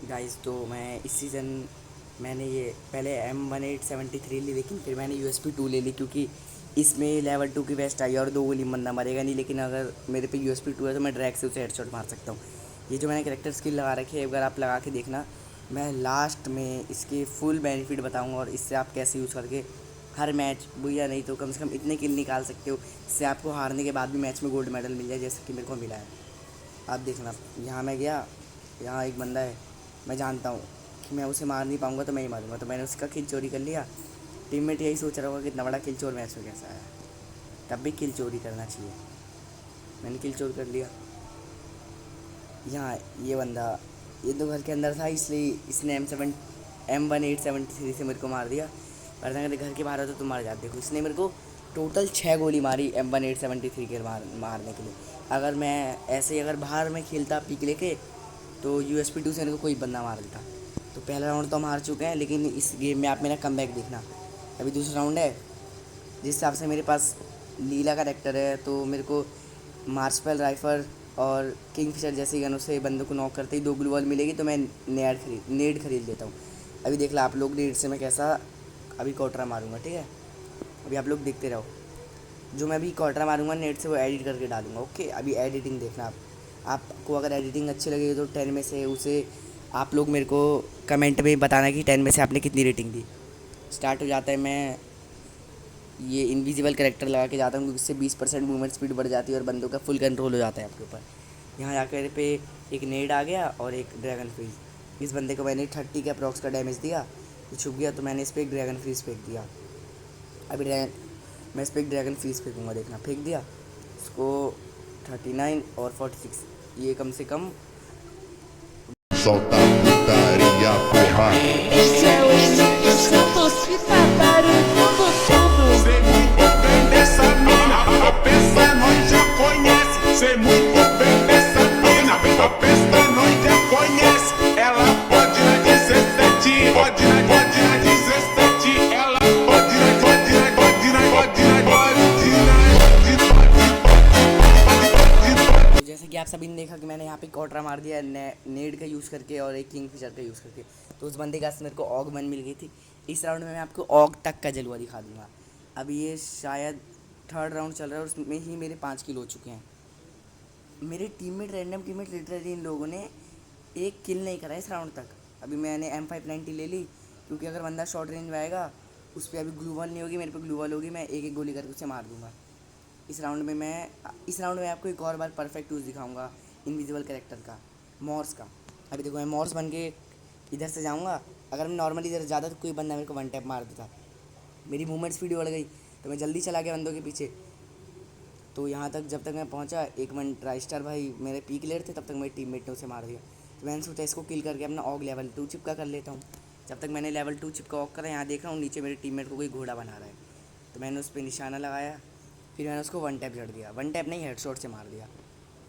Guys तो मैं इस सीज़न मैंने ये पहले M1873 ली, लेकिन फिर मैंने USP 2 ले ली क्योंकि इसमें लेवल 2 की वेस्ट आई और 2 गोली बंदा मरेगा नहीं। लेकिन अगर मेरे पे USP 2 है तो मैं ड्रैग से उसे हेडशॉट मार सकता हूँ। ये जो मैंने करेक्टर स्किल लगा रखी है, अगर आप लगा के देखना, मैं लास्ट में इसके फुल बेनिफिट बताऊँगा और इससे आप कैसे यूज़ करके हर मैच बुया नहीं तो कम से कम इतने किल निकाल सकते हो इससे आपको हारने के बाद भी मैच में गोल्ड मेडल मिल जाए, जैसे कि मेरे को मिला है। आप देखना, यहाँ मैं गया, यहाँ एक बंदा है, मैं जानता हूँ कि मैं उसे मार नहीं पाऊँगा तो मैं ही मारूंगा, तो मैंने उसका किल चोरी कर लिया। टीममेट यही सोच रहा होगा कि इतना बड़ा किल चोर मैच में कैसा आया, तब भी किल चोरी करना चाहिए। मैंने किल चोर कर लिया। यहाँ ये बंदा, ये तो घर के अंदर था, इसलिए इसने M1873 से मेरे को मार दिया। वरना अगर घर के बाहर होता तो मार जाते। देखो इसने मेरे को टोटल 6 गोली मारी M1873 के मारने के लिए। अगर मैं ऐसे ही अगर बाहर में खेलता पीक लेके तो USP 2 से मेरे को कोई बंदा मार देता। तो पहला राउंड तो हम हार चुके हैं, लेकिन इस गेम में आप मेरा कमबैक देखना। अभी दूसरा राउंड है। जिस हिसाब से मेरे पास लीला का कैरेक्टर है तो मेरे को मार्सपेल राइफल और किंगफिशर जैसे गनों से बंदों को नॉक करते ही 2 ग्लू वॉल मिलेगी, तो मैं नेड खरीद लेता हूँ। अभी देख ला आप लोग नेड से मैं कैसा अभी कॉटरा मारूंगा, ठीक है। अभी आप लोग देखते रहो, जो मैं अभी कॉटरा मारूंगा नेट से वो एडिट करके डालूंगा, ओके। अभी एडिटिंग देखना आप, आपको अगर एडिटिंग अच्छी लगी तो 10 में से उसे आप लोग मेरे को कमेंट में बताना कि 10 में से आपने कितनी रेटिंग दी। स्टार्ट हो जाता है। मैं ये इनविजिबल करेक्टर लगा के जाता हूँ क्योंकि इससे 20% मूवमेंट स्पीड बढ़ जाती है और बंदों का फुल कंट्रोल हो जाता है आपके ऊपर। यहाँ जाकर पे एक नेड आ गया और एक ड्रैगन फ्रीज। इस बंदे को मैंने 30 के अप्रॉक्स का डैमेज दिया, तो छुप गया, तो मैंने इस पर एक ड्रैगन फ्रीज फेंक दिया। अभी मैं इस पर एक ड्रैगन फ्रीज फेंकूँगा, देखना। फेंक दिया इसको। 39 और 46, ये कम से कम Solta a putaria, porra. Esse é o Santos que tá barulhando tudo. Sei muito bem dessa mina, a peça nós já conhece. Sei muito bem dessa mina, a peça nós já conhece. Ela pode na 17, pode na 17. Ela pode na, pode na, pode na, pode na, तो जैसे कि आप सभी ने देखा कि मैंने यहाँ पे कॉटरा मार दिया नेड का यूज़ करके और एक किंगफिशर का यूज़ करके, तो उस बंदे का मेरे को ऑग 1 मिल गई थी। इस राउंड में मैं आपको ऑग तक का जलवा दिखा दूंगा। अभी ये शायद थर्ड राउंड चल रहा है और उसमें ही मेरे 5 किल हो चुके हैं। मेरे रैंडम टीममेट लिटरली इन लोगों ने एक किल नहीं करा इस राउंड तक। अभी मैंने M590 ले ली क्योंकि अगर बंदा शॉर्ट रेंज में आएगा उस पर अभी ग्लू वॉल नहीं होगी, मेरे पे ग्लू वॉल होगी, मैं एक एक गोली करके उसे मार दूंगा। इस राउंड में आपको एक और बार परफेक्ट यूज़ दिखाऊंगा इनविजिबल कैरेक्टर का, मॉर्स का। अभी देखो मैं मॉर्स बन के इधर से जाऊंगा। अगर मैं नॉर्मली इधर ज़्यादा तो कोई बंदा मेरे को 1 टैप मार देता। मेरी मूवमेंट स्पीड बढ़ गई तो मैं जल्दी चला गया बंदों के पीछे। तो यहाँ तक जब तक मैं पहुँचा, एक मन ट्राइस्टार भाई मेरे पीक लेयर थे, तब तक मेरे टीममेट ने उसे मार दिया। तो मैंने सोचा इसको किल करके अपना ऑग लेवल 2 चिपका कर लेता हूँ। जब तक मैंने लेवल 2 चिपका ऑग करा, यहाँ देख रहा हूँ नीचे मेरे टीममेट को कोई घोड़ा बना रहा है, तो मैंने उस पर निशाना लगाया। फिर मैंने उसको 1 टैप जड़ दिया, 1 टैप नहीं, हेडशॉट से मार दिया।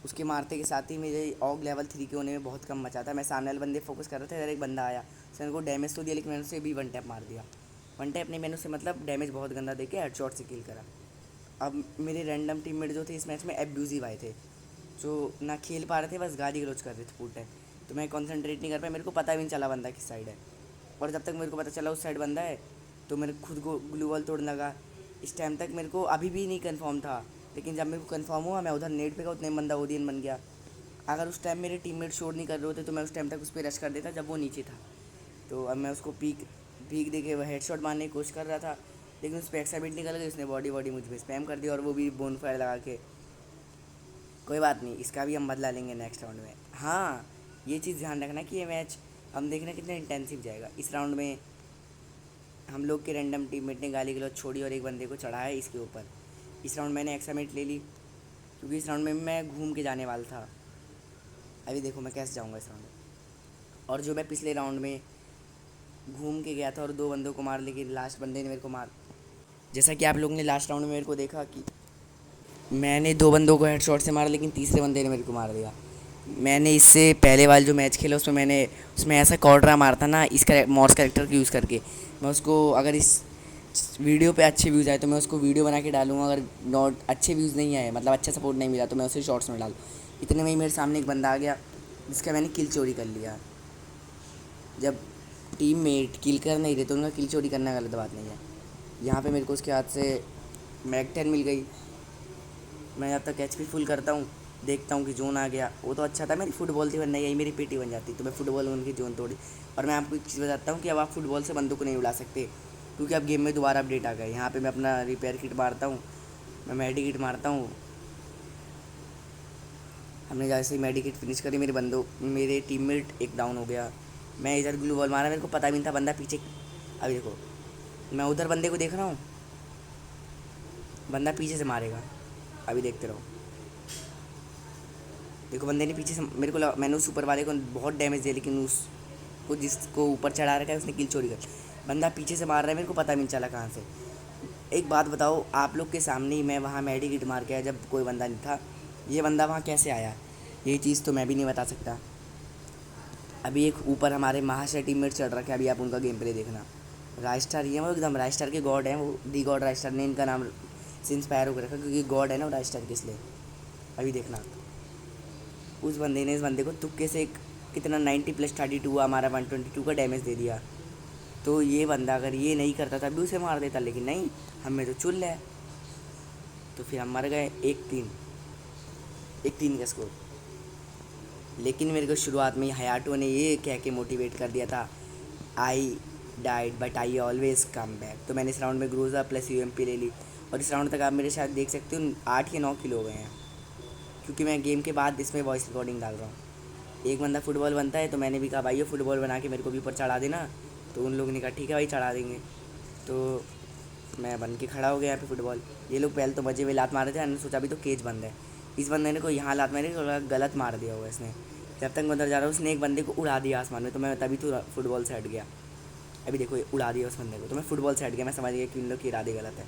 उसके मारते के साथ ही मेरे ऑग लेवल 3 के होने में बहुत कम बचा था। मैं सामने वाले बंदे फोकस कर रहा था, इधर एक बंदा आया, उसने मेरे को डैमेज तो दिया, लेकिन मैंने उसे भी 1 टैप मार दिया। 1 टैप नहीं, मैंने उसे मतलब डैमेज बहुत गंदा दे के हेडशॉट से किल करा। अब मेरे रैंडम टीममेट जो थे इस मैच में एब्यूजिव आए थे, जो ना खेल पा रहे थे, बस गाली गलौज कर रहे थे पूरे टाइम। तो मैं कंसंट्रेट नहीं कर पाया, मेरे को पता भी नहीं चला बंदा किस साइड है। और जब तक मेरे को पता चला उस साइड बंदा है तो मेरे खुद को ग्लू वॉल तोड़ने लगा। इस टाइम तक मेरे को अभी भी नहीं कंफर्म था, लेकिन जब मेरे को कंफर्म हुआ मैं उधर नेट पे का, उतने बंदा ओडियन बन गया। अगर उस टाइम मेरे टीममेट शोर नहीं कर रहे होते तो मैं उस टाइम तक उस पर रश कर देता जब वो नीचे था। तो अब मैं उसको पीक दे के वह हेडशॉट मारने की कोशिश कर रहा था, लेकिन उस पर एक्साइट निकल गई, उसने बॉडी मुझ पर स्पैम कर दिया और वो भी बोन फायर लगा के। कोई बात नहीं, इसका भी हम बदला लेंगे नेक्स्ट राउंड में। हाँ, ये चीज़ ध्यान रखना कि ये मैच हम देखना कितना इंटेंसिव जाएगा। इस राउंड में हम लोग के रैंडम टीममेट ने गाली गलौज छोड़ी और एक बंदे को चढ़ाया इसके ऊपर। इस राउंड मैंने एक्साइट ले ली क्योंकि इस राउंड में मैं घूम के जाने वाला था। अभी देखो मैं कैसे जाऊँगा इस राउंड में। और जो मैं पिछले राउंड में घूम के गया था और 2 बंदों को मार, लेकिन लास्ट बंदे ने मेरे को मार, जैसा कि आप लोगों ने लास्ट राउंड में मेरे को देखा कि मैंने 2 बंदों को हेडशॉट से मारा, लेकिन तीसरे बंदे ने मेरे को मार दिया। मैंने इससे पहले वाला जो मैच खेला उसमें ऐसा कॉर्डरा मारा था ना, इस मॉर्स कैरेक्टर को यूज़ करके। मैं उसको अगर इस वीडियो पे अच्छे व्यूज़ आए तो मैं उसको वीडियो बना के डालूँगा। अगर नॉट अच्छे व्यूज़ नहीं आए, मतलब अच्छा सपोर्ट नहीं मिला, तो मैं उसे शॉर्ट्स में डालूँ। इतने में ही मेरे सामने एक बंदा आ गया जिसका मैंने किल चोरी कर लिया। जब टीम मेट किल कर नहीं रहे तो उनका किल चोरी करना गलत बात नहीं है। यहाँ पे मेरे को उसके हाथ से मैग 10 मिल गई। मैं जब तक HP फुल करता हूँ, देखता हूँ कि जोन आ गया। वो तो अच्छा था, मेरी फुटबॉल थी, वरना यही मेरी पीटी बन जाती। तो मैं फुटबॉल में उनकी जोन तोड़ी। और मैं आपको एक चीज़ बताता हूँ कि अब आप फुटबॉल से बंदूक को नहीं उड़ा सकते, क्योंकि अब गेम में दोबारा अपडेट आ गए। यहाँ पे मैं अपना रिपेयर किट मारता हूँ, मैं मेडी किट मारता हूँ। हमने जैसे ही मेडी किट फिनिश करी, मेरे टीममेट एक डाउन हो गया। मैं इधर ग्लू बॉल मारा, मेरे को पता भी नहीं था बंदा पीछे। अभी देखो, मैं उधर बंदे को देख रहा हूँ, बंदा पीछे से मारेगा। अभी देखते रहो, देखो बंदे ने पीछे से मेरे को मैंने उस ऊपर वाले को बहुत डैमेज दिया, लेकिन उसको जिसको ऊपर चढ़ा रखा है उसने किल चोरी कर। बंदा पीछे से मार रहा है, मेरे को पता भी नहीं चला कहाँ से। एक बात बताओ, आप लोग के सामने ही मैं वहाँ मेडी किट मार के आया जब कोई बंदा नहीं था। ये बंदा वहाँ कैसे आया, ये चीज़ तो मैं भी नहीं बता सकता। अभी एक ऊपर हमारे महाशय टीममेट चढ़ रखे हैं, अभी आप उनका गेम प्ले देखना। राइस्टार ही है वो, एकदम राइस्टार के गॉड हैं वो। दी गॉड राइस्टार ने इनका नाम से इंस्पायर होकर रखा, क्योंकि गॉड है ना वो राइस्टार के, इसलिए। अभी देखना, उस बंदे ने इस बंदे को तुक्के से कितना 90 + 32 हमारा 122 का डैमेज दे दिया। तो ये बंदा अगर ये नहीं करता तब भी उसे मार देता, लेकिन नहीं, हमें तो चुल है। तो फिर हम मर गए 1-3 का स्कोर। लेकिन मेरे को शुरुआत में हयाटो ने ये कह के मोटिवेट कर दिया था, आई died but I always come back. तो मैंने इस राउंड में ग्रोजा + UMP ले ली, और इस राउंड तक आप मेरे शायद देख सकते हो 8 या 9 किलो हो गए हैं, क्योंकि मैं गेम के बाद इसमें वॉइस रिकॉर्डिंग डाल रहा हूँ। एक बंदा फुटबॉल बनता है, तो मैंने भी कहा भाई ये फुटबॉल बना के मेरे को भी ऊपर चढ़ा देना। तो उन लोगों ने कहा ठीक है भाई, चढ़ा देंगे। तो मैं बन के खड़ा हो गया यहाँ पे फुटबॉल। ये लोग पहले तो मजे में लात मार रहे थे, मैंने सोचा अभी तो केज बंद है। इस बंदे ने को यहाँ लात मारी, गलत मार दिया होगा इसने। जब तक मैं उधर जा रहा हूँ, उसने एक बंदे को उड़ा दिया आसमान में, तो मैं तभी तो फुटबॉल से हट गया। अभी देखो, ये उड़ा दिया उस बंदे को, तो मैं फुटबॉल से हट गया। मैं समझ गया कि इन लोग की इरादे गलत है।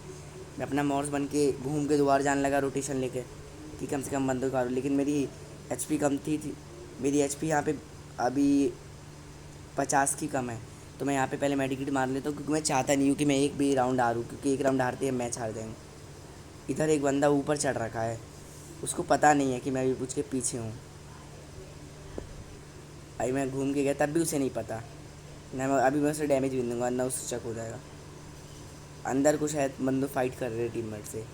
मैं अपना मॉर्स बन के घूम के दोबारा जाने लगा रोटेशन लेके, कि कम से कम बंदों का। लेकिन मेरी HP कम थी। मेरी HP यहाँ पे अभी 50 की कम है। तो मैं यहाँ पे पहले मेडिकेट मार लेता हूँ, क्योंकि मैं चाहता नहीं हूँ कि मैं एक भी राउंड हारूँ, क्योंकि एक राउंड हारते ही मैच हार जाएंगे। इधर एक बंदा ऊपर चढ़ रखा है, उसको पता नहीं है कि मैं अभी उसके पीछे हूँ। अभी मैं घूम के गया, तब भी उसे नहीं पता ना। अभी मैं उसे डैमेज भी दूंगा ना, उससे चक हो जाएगा। अंदर कुछ शायद बंदो फाइट कर रहे टीममेट से।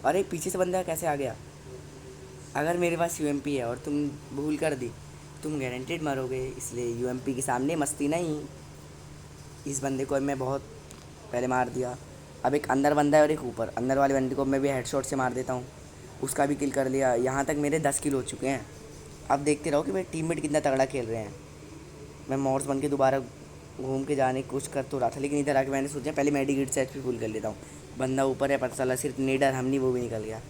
अरे पीछे से बंदा कैसे आ गया। अगर मेरे पास UMP है और तुम भूल कर दी, तुम गारंटेड मरोगे। इसलिए UMP के सामने मस्ती नहीं। इस बंदे को मैं बहुत पहले मार दिया। अब एक अंदर बंदा है और एक ऊपर। अंदर वाले बंदे को मैं भी हेडशॉट से मार देता हूँ, उसका भी किल कर लिया। यहाँ तक मेरे 10 किल हो चुके हैं। अब देखते रहो कि मेरे टीममेट कितना तगड़ा खेल रहे हैं। मैं मॉर्स बन के दोबारा घूम के जाने की कोशिश कर तो रहा था, लेकिन इधर आके मैंने सोचा पहले मेडिकेट से HP फुल कर लेता हूँ। बंदा ऊपर है, पता चला सिर्फ नेडर हम नहीं, वो भी निकल गया।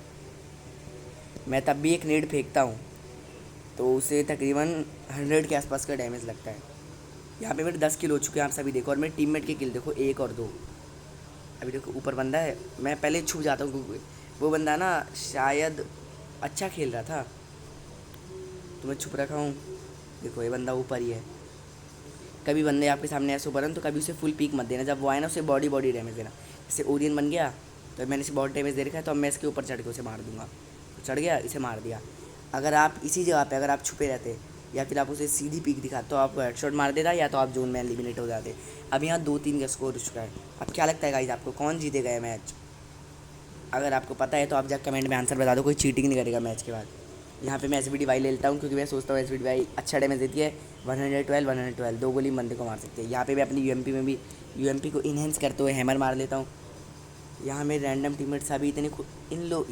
मैं तब भी एक नेड फेंकता हूँ तो उसे तकरीबन 100 के आसपास का डैमेज लगता है। यहाँ पे मेरे 10 किल हो चुके हैं, आप सभी देखो। और मेरे टीममेट के किल देखो, 1 और 2। अभी देखो ऊपर बंदा है, मैं पहले छू जाता हूँ, क्योंकि वो बंदा ना शायद अच्छा खेल रहा था, तो मैं छुप रखा हूँ। देखो ये बंदा ऊपर ही है। कभी बंदे आपके सामने ऐसे ऊपर हैं तो कभी उसे फुल पीक मत देना। जब वो आए ना, उसे बॉडी डैमेज देना। जैसे ओरियन बन गया तो मैंने इसे बहुत डैमेज दे रखा है, तो अब मैं इसके ऊपर चढ़ के उसे मार दूंगा। तो चढ़ गया, इसे मार दिया। अगर आप इसी जगह पे अगर आप छुपे रहते या फिर आप उसे सीधी पीक दिखाते तो आपको हेडशॉट मार देता, या तो आप जोन में एलिमिनेट हो जाते। अब यहाँ 2-3 का स्कोर हो चुका है। अब क्या लगता है गाइस आपको, कौन जीतेगा ये मैच? अगर आपको पता है तो आप जाकर कमेंट में आंसर बता दो। कोई चीटिंग नहीं करेगा मैच के बाद। यहाँ पे मैं SVDY ले लेता हूँ, क्योंकि मैं सोचता हूँ SVDY अच्छा डैमेज देती है। 112 2 गोली बंदे को मार सकते हैं। यहाँ पे मैं अपनी UMP में भी UMP को इन्हेंस करते हुए हैमर मार लेता हूँ। यहाँ मेरे रैंडम टीममेट्स अभी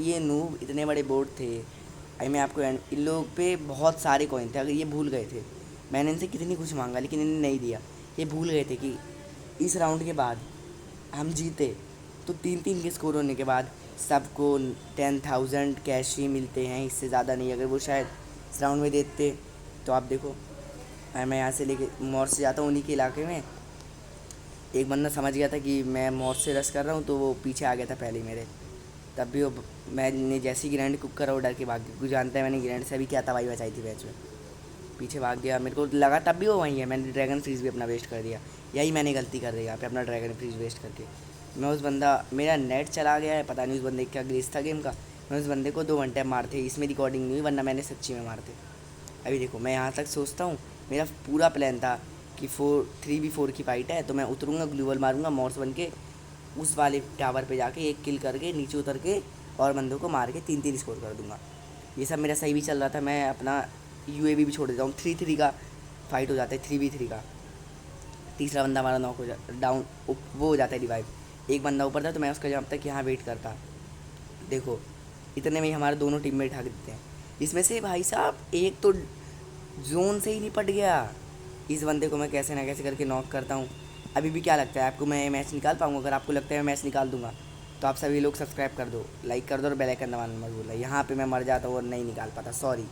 ये नूब इतने बड़े बोर्ड थे। अभी मैं आपको इन लोग पे बहुत सारे कॉइन थे। अगर ये भूल गए थे, मैंने इनसे कितनी कुछ मांगा लेकिन इन्हें नहीं दिया। ये भूल गए थे कि इस राउंड के बाद हम जीते तो 3-3 के स्कोर होने के बाद सबको 10,000 कैश ही मिलते हैं, इससे ज़्यादा नहीं। अगर वो शायद इस राउंड में देते तो आप देखो, मैं यहाँ से लेके मॉर्स से जाता हूँ। उन्हीं के इलाके में एक बंदा समझ गया था कि मैं मॉर्स से रश कर रहा हूँ, तो वो पीछे आ गया था पहले मेरे। तब भी वो मैंने जैसी ग्रैंड कुक करा वो डर के भाग गया, क्योंकि जानता है मैंने ग्रैंड से अभी क्या तबाही मचाई थी मैच में। पीछे भाग गया, मेरे को लगा तब भी वो वहीं है। मैंने ड्रैगन फ्रीज भी अपना वेस्ट कर दिया। यही मैंने गलती कर दी यहाँ पे, अपना ड्रैगन फ्रीज वेस्ट करके। मैं उस बंदा, मेरा नेट चला गया है, पता नहीं उस बंदे क्या ग्रेस था गेम का। मैं उस बंदे को 2 घंटे मारते, इसमें रिकॉर्डिंग नहीं हुई, वरना मैंने सच्ची में मारते। अभी देखो मैं यहाँ तक सोचता हूँ, मेरा पूरा प्लान था कि 3v4 की फाइट है, तो मैं उतरूँगा, ग्लूवल मारूंगा मॉर्स बन के, उस वाले टावर पे जाके एक किल करके नीचे उतर के और बंदों को मार के 3-3 स्कोर कर दूंगा। ये सब मेरा सही भी चल रहा था। मैं अपना यूएवी भी छोड़ देता हूँ। 3-3 का फाइट हो जाता है, 3v3 का। तीसरा बंदा हमारा नॉक हो डाउन, वो हो जाता है रिवाइव। एक बंदा ऊपर था तो मैं उसका जब तक यहाँ वेट करता, देखो इतने में ही हमारे दोनों टीममेट हक देते हैं। इसमें से भाई साहब एक तो जोन से ही निपट गया। इस बंदे को मैं कैसे ना कैसे करके नॉक करता हूँ। अभी भी क्या लगता है आपको, मैं मैच निकाल पाऊँगा? अगर आपको लगता है मैं मैच निकाल दूंगा तो आप सभी लोग सब्सक्राइब कर दो, लाइक कर दो और बेल आइकन दबाना मत भूलना। यहाँ पे मैं मर जाता हूँ और नहीं निकाल पाता, सॉरी।